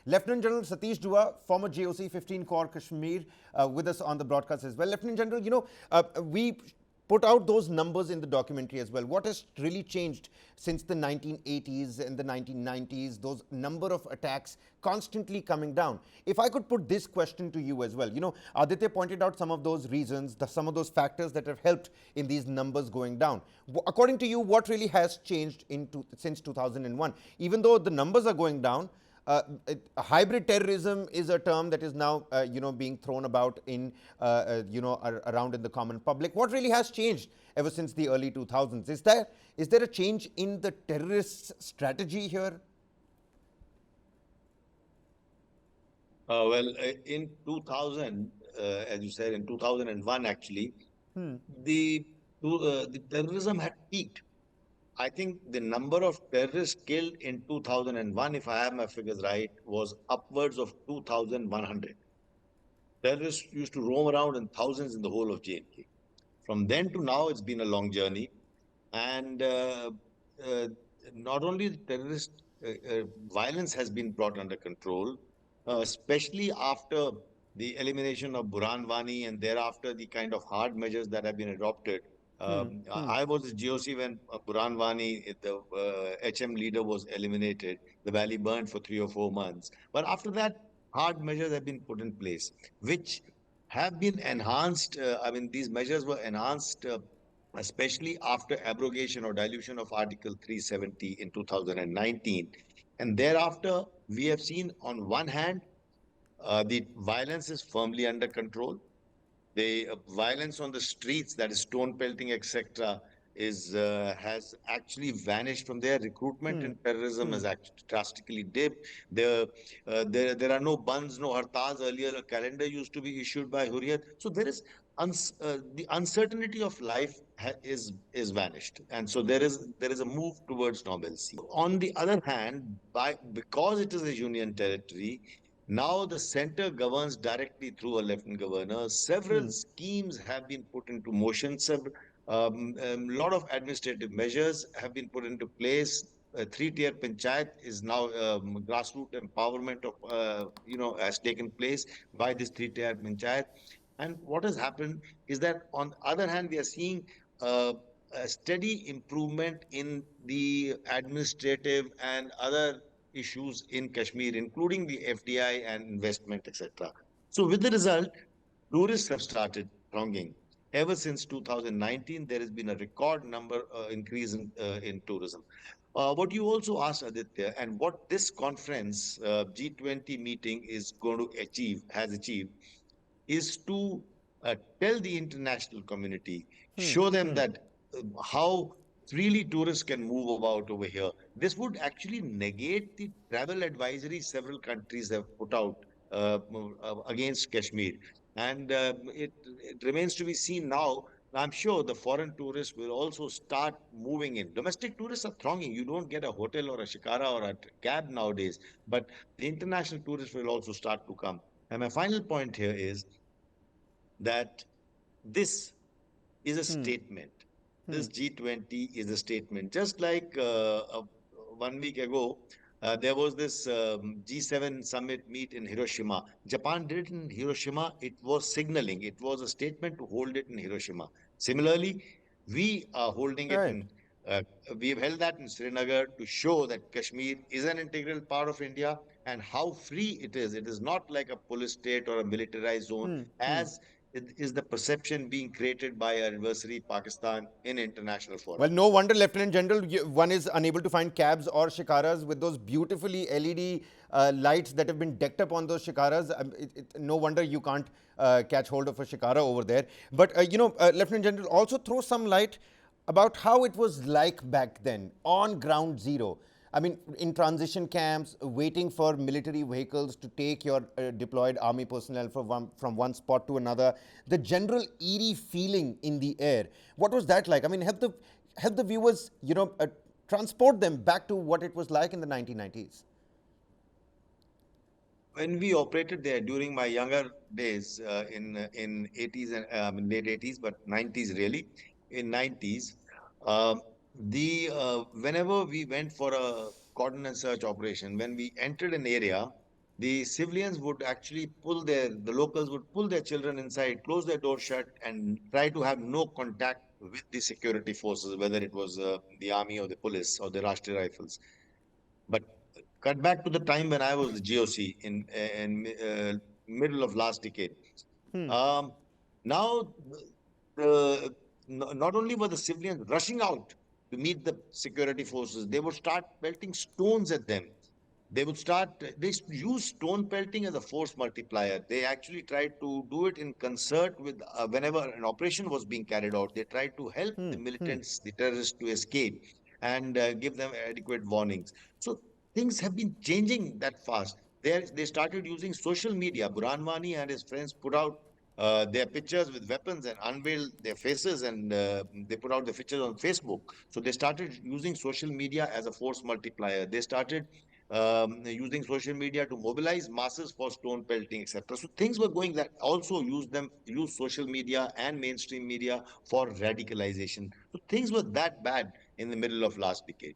Lieutenant General Satish Dua, former JOC 15 Corps Kashmir, with us on the broadcast as well. Lieutenant General, we put out those numbers in the documentary as well. What has really changed since the 1980s and the 1990s? Those number of attacks constantly coming down. If I could put this question to you as well, Aditya pointed out some of those reasons, some of those factors that have helped in these numbers going down. According to you, what really has changed since 2001? Even though the numbers are going down, hybrid terrorism is a term that is now, being thrown about in, around in the common public. What really has changed ever since the early 2000s? Is there a change in the terrorist strategy here? In 2000, as you said, in 2001, actually, the the terrorism had peaked. I think the number of terrorists killed in 2001, if I have my figures right, was upwards of 2,100. Terrorists used to roam around in thousands in the whole of J&K. From then to now, it's been a long journey. And uh, not only the terrorist violence has been brought under control, especially after the elimination of Burhan Wani and thereafter the kind of hard measures that have been adopted. I was a GOC when Burhan Wani, the HM leader, was eliminated. The valley burned for 3 or 4 months. But after that, hard measures have been put in place, which have been enhanced. These measures were enhanced especially after abrogation or dilution of Article 370 in 2019. And thereafter, we have seen on one hand, the violence is firmly under control. The violence on the streets, that is stone pelting, etc., is has actually vanished from there. Recruitment in terrorism has actually drastically dipped. There are no bans, no hartals. Earlier, a calendar used to be issued by Hurriyat. So there is the uncertainty of life is vanished, and so there is a move towards normalcy. On the other hand, because it is a union territory, now the center governs directly through a lieutenant governor. Several schemes have been put into motion. A lot of administrative measures have been put into place. A three-tier panchayat is now grassroots empowerment of has taken place by this three-tier panchayat. And what has happened is that on the other hand, we are seeing a steady improvement in the administrative and other issues in Kashmir, including the FDI and investment, etc. So, with the result, tourists have started thronging. Ever since 2019, there has been a record number increase in tourism. What you also asked, Aditya, and what this conference, G20 meeting, is going to has achieved, is to tell the international community, show them that how freely tourists can move about over here. This would actually negate the travel advisory several countries have put out against Kashmir. And it remains to be seen now. I'm sure the foreign tourists will also start moving in. Domestic tourists are thronging. You don't get a hotel or a shikara or a cab nowadays, but the international tourists will also start to come. And my final point here is that this is a statement. This G20 is a statement. Just like 1 week ago, there was this G7 summit meet in Hiroshima. Japan did it in Hiroshima. It was signaling. It was a statement to hold it in Hiroshima. Similarly, we are holding it Right. in. Uh, we've held that in Srinagar to show that Kashmir is an integral part of India and how free it is. It is not like a police state or a militarized zone, as it is the perception being created by our adversary Pakistan in international Well, fora. no wonder, Lieutenant General, one is unable to find cabs or shikaras with those beautifully LED lights that have been decked up on those shikaras. No wonder you can't catch hold of a shikara over there. But, Lieutenant General, also throw some light about how it was like back then on ground zero. I mean, in transition camps, waiting for military vehicles to take your deployed army personnel from one spot to another, the general eerie feeling in the air. What was that like? I mean, help the viewers, transport them back to what it was like in the 1990s. When we operated there during my younger days in 80s and late 80s, but 90s really, in 90s, um, the whenever we went for a cordon and search operation, when we entered an area, the civilians would actually the locals would pull their children inside, close their door shut, and try to have no contact with the security forces, whether it was the army or the police or the Rashtriya Rifles. But cut back to the time when I was the GOC in middle of last decade. Um, Now, the, not only were the civilians rushing out to meet the security forces, they would start pelting stones at them. They use stone pelting as a force multiplier. They actually tried to do it in concert with, whenever an operation was being carried out, they tried to help the militants, the terrorists to escape and give them adequate warnings. So things have been changing that fast. They started using social media. Burhan Wani and his friends put out their pictures with weapons and unveiled their faces, and they put out the pictures on Facebook. So they started using social media as a force multiplier. They started using social media to mobilize masses for stone pelting, etc. So things were going that also use social media and mainstream media for radicalization. So things were that bad in the middle of last decade.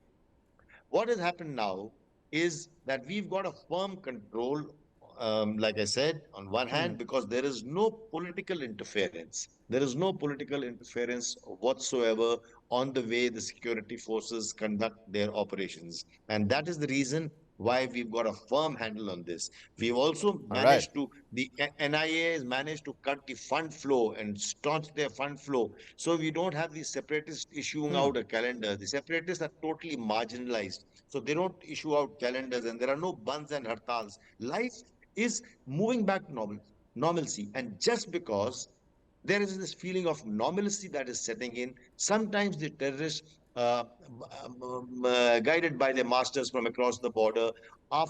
What has happened now is that we've got a firm control, like I said, on one hand, because there is no political interference. There is no political interference whatsoever on the way the security forces conduct their operations. And that is the reason why we've got a firm handle on this. We've also All right. managed to, the NIA has managed to cut the fund flow and staunch their fund flow. So we don't have the separatists issuing out a calendar. The separatists are totally marginalized. So they don't issue out calendars and there are no bans and hartals. Life is moving back to normalcy. And just because there is this feeling of normalcy that is setting in, sometimes the terrorists, guided by their masters from across the border, are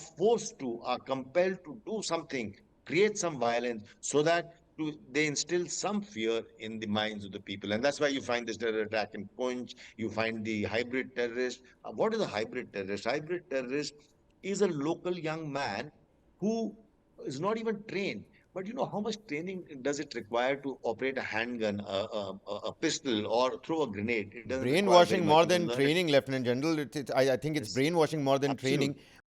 compelled to do something, create some violence, so that they instill some fear in the minds of the people. And that's why you find this terror attack in Punch, you find the hybrid terrorist. What is a hybrid terrorist? Hybrid terrorist is a local young man who is not even trained. But you know how much training does it require to operate a handgun, a pistol, or throw a grenade? It doesn't require very Brainwashing much. more You can than learn it. training, Lieutenant General. I think it's Yes, brainwashing more than training. absolutely.